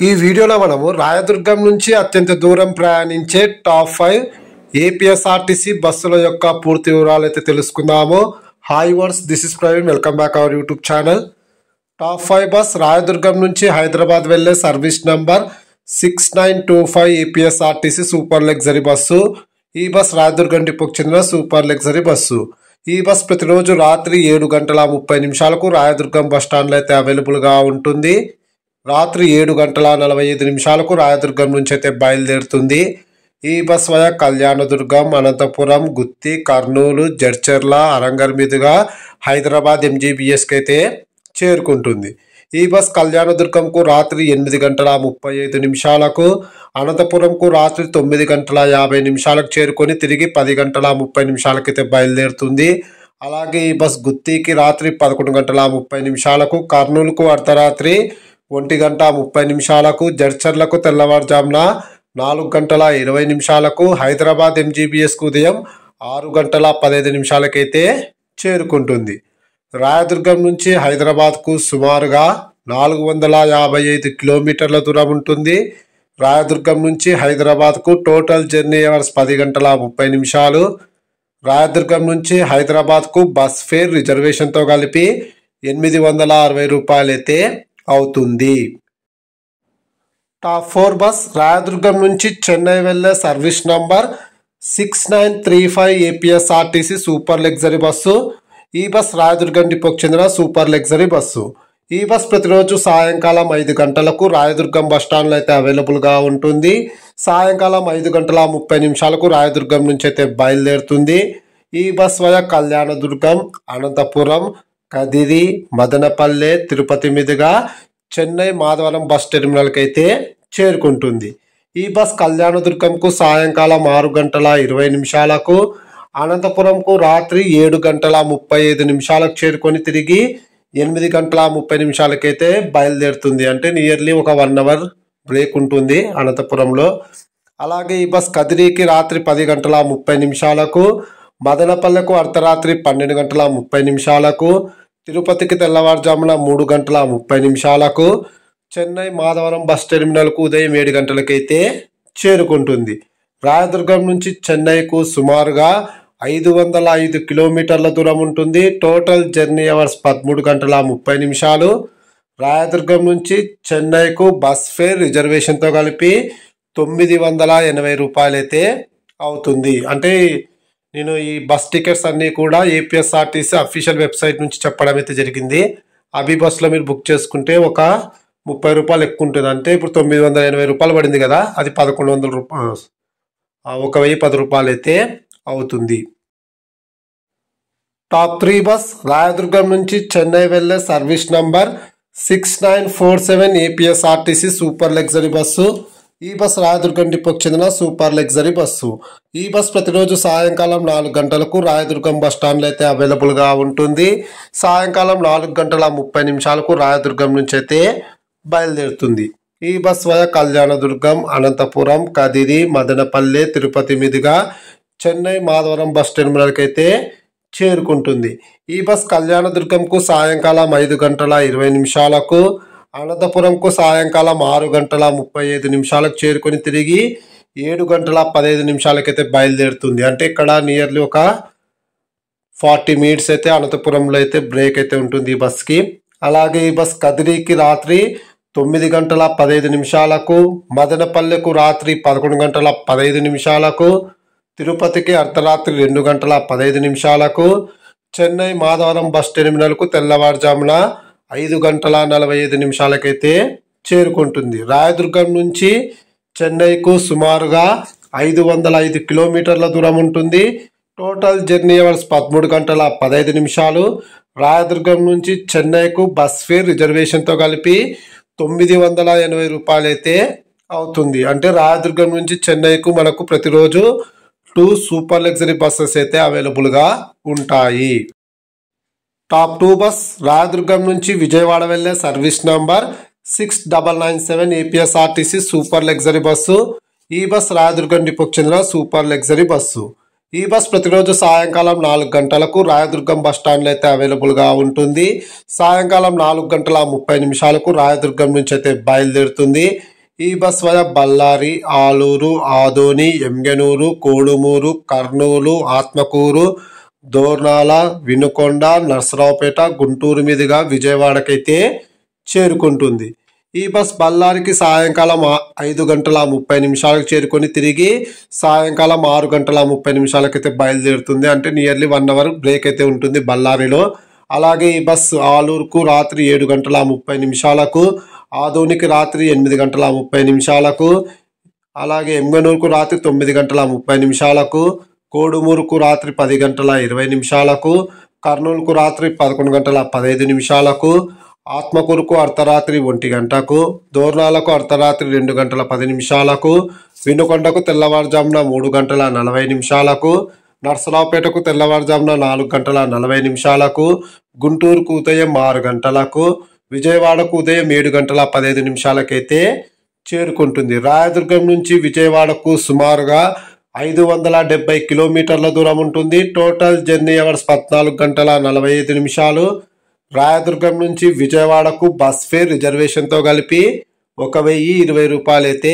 ఈ వీడియోలో మనము రాయదుర్గం నుంచి అత్యంత దూరం ప్రయాణించే టాప్ 5 ఏపీఎస్ఆర్టీసీ బస్సుల యొక్క పూర్తి వివరాలు అయితే తెలుసుకుందాము. Hi viewers, this is Praveen, welcome back our YouTube channel. Top 5 bus Rayadurgam నుంచి హైదరాబాద్ వెళ్లే service number 6925 APSRTC super luxury bus. ఈ బస్ రాయదుర్గం డిపోకి చెందిన సూపర్ లగ్జరీ బస్సు. ఈ బస్ ప్రతిరోజు రాత్రి 7:30 రాయదుర్గం బస్ స్టాండ్లో అయితే అవైలబుల్గా ఉంటుంది. రాత్రి 7:45 రాయదుర్గం నుంచి అయితే బయలుదేరుతుంది. ఈ బస్ వయా కళ్యాణదుర్గం, అనంతపురం, గుత్తి, కర్నూలు, జడ్చర్ల, అరంగర్ మీదుగా హైదరాబాద్ ఎంజీబీఎస్కి అయితే చేరుకుంటుంది. ఈ బస్ కళ్యాణదుర్గంకు రాత్రి 8:35, అనంతపురంకు రాత్రి 9:50 చేరుకొని తిరిగి 10:30 అయితే బయలుదేరుతుంది. అలాగే ఈ బస్ గుత్తికి రాత్రి 11:30, కర్నూలుకు అర్ధరాత్రి 1:30, జడ్చర్లకు తెల్లవారుజామున 4:20, హైదరాబాద్ ఎంజీబీఎస్కు ఉదయం 6:15 అయితే చేరుకుంటుంది. రాయదుర్గం నుంచి హైదరాబాద్కు సుమారుగా 455 కిలోమీటర్ల దూరం ఉంటుంది. రాయదుర్గం నుంచి హైదరాబాద్కు టోటల్ జర్నీ అవర్స్ 10:30. రాయదుర్గం నుంచి హైదరాబాద్కు బస్ ఫేర్ రిజర్వేషన్తో కలిపి 860 రూపాయలు అయితే అవుతుంది. టాప్ 4 బస్ రాయదుర్గం నుంచి చెన్నై వెళ్లే service number 6935 APSRTC super luxury bus. ఈ బస్ రాయదుర్గం డిపోకి చెందిన సూపర్ లగ్జరీ బస్సు. ఈ బస్ ప్రతిరోజు సాయంకాలం 5 గంటలకు రాయదుర్గం బస్ స్టాండ్లో అయితే అవైలబుల్గా ఉంటుంది. సాయంకాలం 5:30 రాయదుర్గం నుంచి అయితే బయలుదేరుతుంది. ఈ బస్ వయా కళ్యాణదుర్గం, అనంతపురం, కదిరి, మదనపల్లె, తిరుపతి మీదుగా చెన్నై మాధవరం బస్ టెర్మినల్కి అయితే చేరుకుంటుంది. ఈ బస్ కళ్యాణదుర్గంకు సాయంకాలం 6:20, అనంతపురంకు రాత్రి 7:35 చేరుకొని తిరిగి 8:30 అయితే బయలుదేరుతుంది. అంటే నియర్లీ ఒక 1 అవర్ బ్రేక్ ఉంటుంది అనంతపురంలో. అలాగే ఈ బస్ కదిరికి రాత్రి 10:30, మదనపల్లెకు అర్ధరాత్రి 12:30, తిరుపతికి తెల్లవారుజామున 3:30, చెన్నై మాధవరం బస్ టెర్మినల్కు ఉదయం 7 గంటలకైతే చేరుకుంటుంది. రాయదుర్గం నుంచి చెన్నైకు సుమారుగా 505 కిలోమీటర్ల దూరం ఉంటుంది. Total journey hours 13:30. రాయదుర్గం నుంచి చెన్నైకు బస్ ఫేర్ రిజర్వేషన్తో కలిపి 980 రూపాయలు అయితే అవుతుంది. అంటే నేను ఈ బస్ టికెట్స్ అన్నీ కూడా ఏపీఎస్ఆర్టీసీ అఫీషియల్ వెబ్సైట్ నుంచి చెప్పడం అయితే జరిగింది. అభి బస్సులో మీరు బుక్ చేసుకుంటే ఒక 30 రూపాయలు ఎక్కువ ఉంటుంది. అంటే ఇప్పుడు 980 రూపాయలు పడింది కదా, అది 1100 రూపాయలు, 1010 రూపాయలు అయితే అవుతుంది. టాప్ 3 బస్ రాయదుర్గం నుంచి చెన్నై వెళ్లే service number 6947 APSRTC super luxury bus. ఈ బస్ రాయదుర్గం డిపోకి చెందిన సూపర్ లగ్జరీ బస్సు. ఈ బస్ ప్రతిరోజు సాయంకాలం 4 గంటలకు రాయదుర్గం బస్ స్టాండ్లో అయితే అవైలబుల్గా ఉంటుంది. సాయంకాలం 4:30 రాయదుర్గం నుంచి అయితే బయలుదేరుతుంది. ఈ బస్ వయా కళ్యాణదుర్గం, అనంతపురం, కదిరి, మదనపల్లె, తిరుపతి మీదుగా చెన్నై మాధవరం బస్ టెర్మినల్కి అయితే చేరుకుంటుంది. ఈ బస్ కళ్యాణదుర్గంకు సాయంకాలం 5:20, అనంతపురంకు సాయంకాలం 6:35 చేరుకొని తిరిగి 7:15 అయితే బయలుదేరుతుంది. అంటే ఇక్కడ నియర్లీ ఒక 40 మినిట్స్ అయితే అనంతపురంలో అయితే బ్రేక్ అయితే ఉంటుంది ఈ బస్కి. అలాగే ఈ బస్ కదిరికి రాత్రి 9:15, మదనపల్లెకు రాత్రి 11:15, తిరుపతికి అర్ధరాత్రి 2:15, చెన్నై మాధవరం బస్ టెర్మినల్కు తెల్లవారుజామున 5:45 అయితే చేరుకుంటుంది. రాయదుర్గం నుంచి చెన్నైకు సుమారుగా 505 కిలోమీటర్ల దూరం ఉంటుంది. Total journey hours 13:15. రాయదుర్గం నుంచి చెన్నైకు బస్ ఫేర్ రిజర్వేషన్తో కలిపి 980 రూపాయలు అయితే అవుతుంది. అంటే రాయదుర్గం నుంచి చెన్నైకు మనకు ప్రతిరోజు 2 సూపర్ లగ్జరీ బస్సెస్ అయితే అవైలబుల్గా ఉంటాయి. టాప్ 2 బస్ రాయదుర్గం నుంచి విజయవాడ వెళ్లే service number 6997 APSRTC super luxury bus. ఈ బస్ రాయదుర్గం డిపోకి చెందిన సూపర్ లగ్జరీ బస్సు. ఈ బస్ ప్రతిరోజు సాయంకాలం 4 గంటలకు రాయదుర్గం బస్ స్టాండ్లో అయితే అవైలబుల్గా ఉంటుంది. సాయంకాలం 4:30 రాయదుర్గం నుంచి అయితే బయలుదేరుతుంది. ఈ బస్ వల్ల బళ్ళారి, ఆలూరు, ఆదోని, ఎమ్గెనూరు, కోడుమూరు, కర్నూలు, ఆత్మకూరు, దోర్నాల, వినుకొండ, నర్సరావుపేట, గుంటూరు మీదుగా విజయవాడకైతే చేరుకుంటుంది. ఈ బస్ బళ్ళారికి సాయంకాలం 5:30 చేరుకొని తిరిగి సాయంకాలం 6:30 అయితే బయలుదేరుతుంది. అంటే నియర్లీ 1 అవర్ బ్రేక్ అయితే ఉంటుంది బళ్ళారిలో. అలాగే ఈ బస్ ఆలూరుకు రాత్రి 7:30, ఆదోనికి రాత్రి 8:30, అలాగే ఎమ్గనూరుకు రాత్రి 9:30, కోడుమూరుకు రాత్రి 10:20, కర్నూలుకు రాత్రి 11:15, ఆత్మకూరుకు అర్ధరాత్రి 1 గంటకు, దోర్నాలకు అర్ధరాత్రి 2:10, వినుకొండకు తెల్లవారుజామున 3:40, నర్సరావుపేటకు తెల్లవారుజామున 4:40, గుంటూరుకు ఉదయం 6 గంటలకు, విజయవాడకు ఉదయం 7:15 అయితే చేరుకుంటుంది. రాయదుర్గం నుంచి విజయవాడకు సుమారుగా 570 కిలోమీటర్ల దూరం ఉంటుంది. Total journey hours 14:45. రాయదుర్గం నుంచి విజయవాడకు బస్ ఫేర్ రిజర్వేషన్తో కలిపి 1,020 రూపాయలు అయితే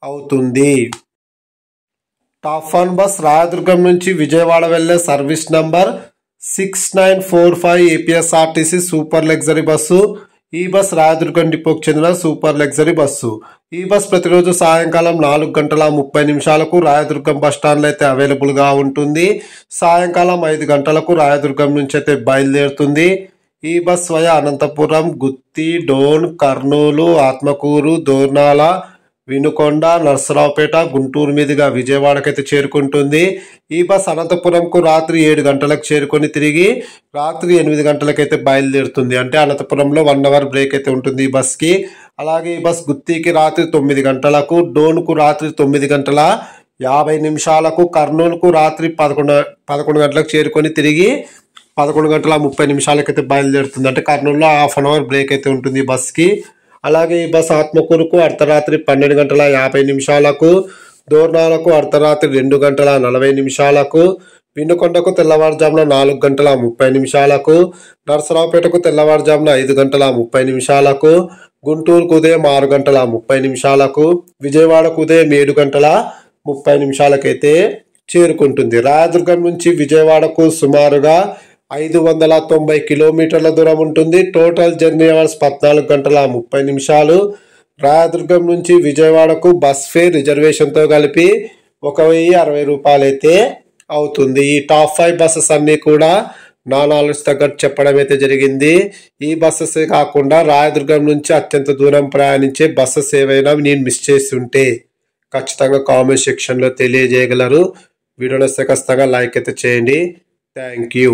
అవుతుంది. టాప్ 1 బస్ రాయదుర్గం నుంచి విజయవాడ వెళ్లే service number 6945 APSRTC super luxury bus. ఈ బస్ రాయదుర్గం డిపోకు చెందిన సూపర్ లగ్జరీ బస్సు. ఈ బస్ ప్రతిరోజు సాయంకాలం 4:30 రాయదుర్గం బస్ స్టాండ్లో అయితే అవైలబుల్గా ఉంటుంది. సాయంకాలం 5 గంటలకు రాయదుర్గం నుంచి అయితే బయలుదేరుతుంది. ఈ బస్ వయా అనంతపురం, గుత్తి, డోన్, కర్నూలు, ఆత్మకూరు, దోర్నాల, వినుకొండ, నర్సరావుపేట, గుంటూరు మీదుగా విజయవాడకైతే చేరుకుంటుంది. ఈ బస్ అనంతపురంకు రాత్రి 7 గంటలకు చేరుకొని తిరిగి రాత్రి 8 గంటలకైతే బయలుదేరుతుంది. అంటే అనంతపురంలో 1 అవర్ బ్రేక్ అయితే ఉంటుంది ఈ బస్కి. అలాగే ఈ బస్ గుత్తికి రాత్రి 9 గంటలకు, డోన్కు రాత్రి 9:50, కర్నూలుకు రాత్రి 11 గంటలకు చేరుకొని తిరిగి 11:30 అయితే బయలుదేరుతుంది. అంటే కర్నూలులో 1/2 అవర్ బ్రేక్ అయితే ఉంటుంది ఈ బస్కి. అలాగే ఈ బస్ ఆత్మకూరుకు అర్ధరాత్రి 12:50, దోర్నాలకు అర్ధరాత్రి 2:40, వినుకొండకు తెల్లవారుజామున 4:30, నర్సరావుపేటకు తెల్లవారుజామున 5:30, గుంటూరుకు ఉదయం 6:30, విజయవాడకు ఉదయం 7:30 అయితే చేరుకుంటుంది. రాయదుర్గం నుంచి విజయవాడకు సుమారుగా 590 కిలోమీటర్ల దూరం ఉంటుంది. Total journey hours 14:30. రాయదుర్గం నుంచి విజయవాడకు బస్ ఫేర్ రిజర్వేషన్తో కలిపి 1,060 రూపాయలు అయితే అవుతుంది. ఈ టాప్ 5 బస్సెస్ అన్నీ కూడా నా నాలెడ్జ్ తగ్గట్టు చెప్పడం అయితే జరిగింది. ఈ బస్సెస్ కాకుండా రాయదుర్గం నుంచి అత్యంత దూరం ప్రయాణించే బస్సెస్ ఏవైనా నేను మిస్ చేసి ఉంటే ఖచ్చితంగా కామెంట్ సెక్షన్లో తెలియజేయగలరు. వీడియో నచ్చితే ఖచ్చితంగా లైక్ అయితే చేయండి. Thank you.